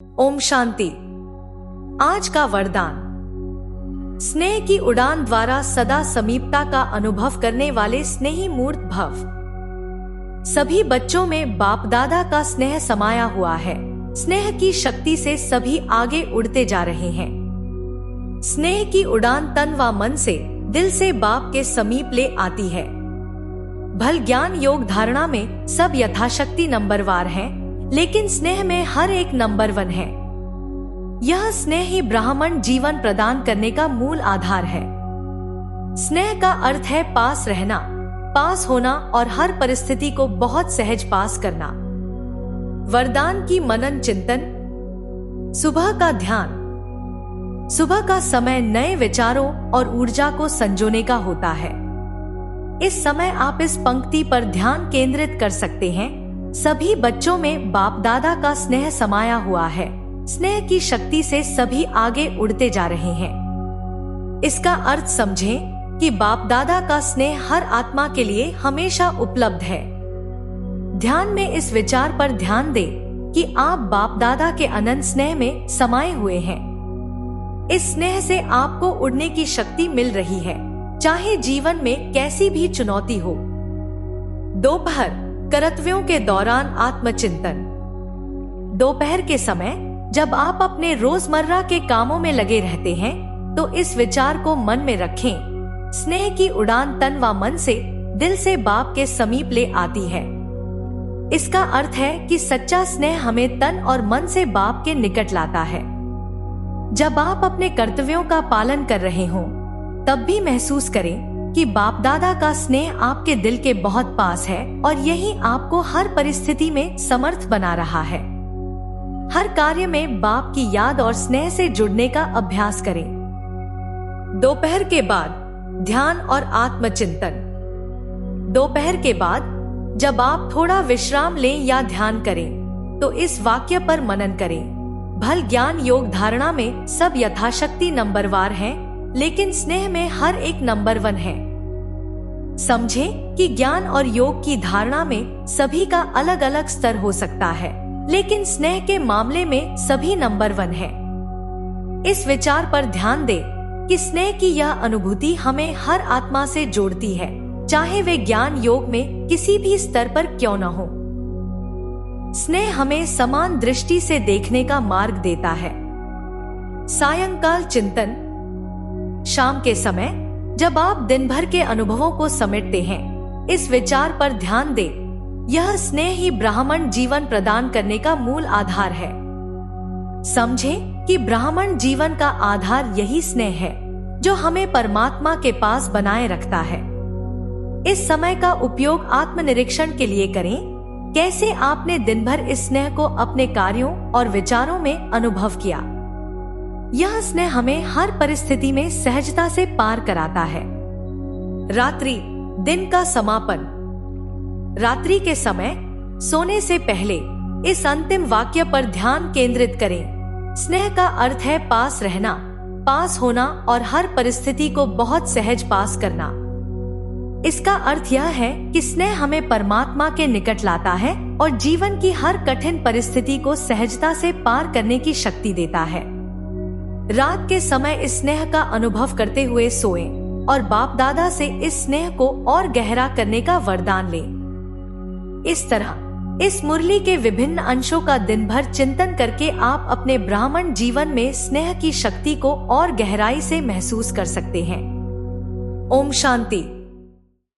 ओम शांति। आज का वरदान। स्नेह की उड़ान द्वारा सदा समीपता का अनुभव करने वाले स्नेही मूर्त भव। सभी बच्चों में बाप दादा का स्नेह समाया हुआ है। स्नेह की शक्ति से सभी आगे उड़ते जा रहे हैं। स्नेह की उड़ान तन व मन से, दिल से बाप के समीप ले आती है। भल ज्ञान योग धारणा में सब यथाशक्ति नंबरवार हैं, लेकिन स्नेह में हर एक नंबर 1 है। यह स्नेह ही ब्राह्मण जीवन प्रदान करने का मूल आधार है। स्नेह का अर्थ है पास रहना, पास होना और हर परिस्थिति को बहुत सहज पास करना। वरदान की मनन चिंतन। सुबह का ध्यान। सुबह का समय नए विचारों और ऊर्जा को संजोने का होता है। इस समय आप इस पंक्ति पर ध्यान केंद्रित कर सकते हैं। सभी बच्चों में बाप दादा का स्नेह समाया हुआ है। स्नेह की शक्ति से सभी आगे उड़ते जा रहे हैं। इसका अर्थ समझें कि बाप दादा का स्नेह हर आत्मा के लिए हमेशा उपलब्ध है। ध्यान में इस विचार पर ध्यान दें कि आप बाप दादा के अनंत स्नेह में समाये हुए हैं। इस स्नेह से आपको उड़ने की शक्ति मिल रही है, चाहे जीवन में कैसी भी चुनौती हो। दोपहर कर्तव्यों के दौरान आत्मचिंतन। दोपहर के समय जब आप अपने रोजमर्रा के कामों में लगे रहते हैं, तो इस विचार को मन में रखें। स्नेह की उड़ान तन व मन से, दिल से बाप के समीप ले आती है। इसका अर्थ है कि सच्चा स्नेह हमें तन और मन से बाप के निकट लाता है। जब आप अपने कर्तव्यों का पालन कर रहे हों, तब भी महसूस करें कि बाप दादा का स्नेह आपके दिल के बहुत पास है और यही आपको हर परिस्थिति में समर्थ बना रहा है। हर कार्य में बाप की याद और स्नेह से जुड़ने का अभ्यास करें। दोपहर के बाद ध्यान और आत्मचिंतन। दोपहर के बाद जब आप थोड़ा विश्राम लें या ध्यान करें, तो इस वाक्य पर मनन करें। भल ज्ञान योग धारणा में सब यथाशक्ति नंबरवार हैं, लेकिन स्नेह में हर एक नंबर 1 है। समझें कि ज्ञान और योग की धारणा में सभी का अलग अलग स्तर हो सकता है, लेकिन स्नेह के मामले में सभी नंबर 1 है। इस विचार पर ध्यान दें कि स्नेह की यह अनुभूति हमें हर आत्मा से जोड़ती है, चाहे वे ज्ञान योग में किसी भी स्तर पर क्यों न हो। स्नेह हमें समान दृष्टि से देखने का मार्ग देता है। सायंकाल चिंतन। शाम के समय जब आप दिन भर के अनुभवों को समेटते हैं, इस विचार पर ध्यान दें, यह स्नेह ही ब्राह्मण जीवन प्रदान करने का मूल आधार है। समझें कि ब्राह्मण जीवन का आधार यही स्नेह है, जो हमें परमात्मा के पास बनाए रखता है। इस समय का उपयोग आत्मनिरीक्षण के लिए करें। कैसे आपने दिन भर इस स्नेह को अपने कार्यों और विचारों में अनुभव किया। यह स्नेह हमें हर परिस्थिति में सहजता से पार कराता है। रात्रि दिन का समापन। रात्रि के समय सोने से पहले इस अंतिम वाक्य पर ध्यान केंद्रित करें। स्नेह का अर्थ है पास रहना, पास होना और हर परिस्थिति को बहुत सहज पास करना। इसका अर्थ यह है कि स्नेह हमें परमात्मा के निकट लाता है और जीवन की हर कठिन परिस्थिति को सहजता से पार करने की शक्ति देता है। रात के समय इस स्नेह का अनुभव करते हुए सोएं और बाप दादा से इस स्नेह को और गहरा करने का वरदान लें। इस तरह इस मुरली के विभिन्न अंशों का दिन भर चिंतन करके आप अपने ब्राह्मण जीवन में स्नेह की शक्ति को और गहराई से महसूस कर सकते हैं। ओम शांति।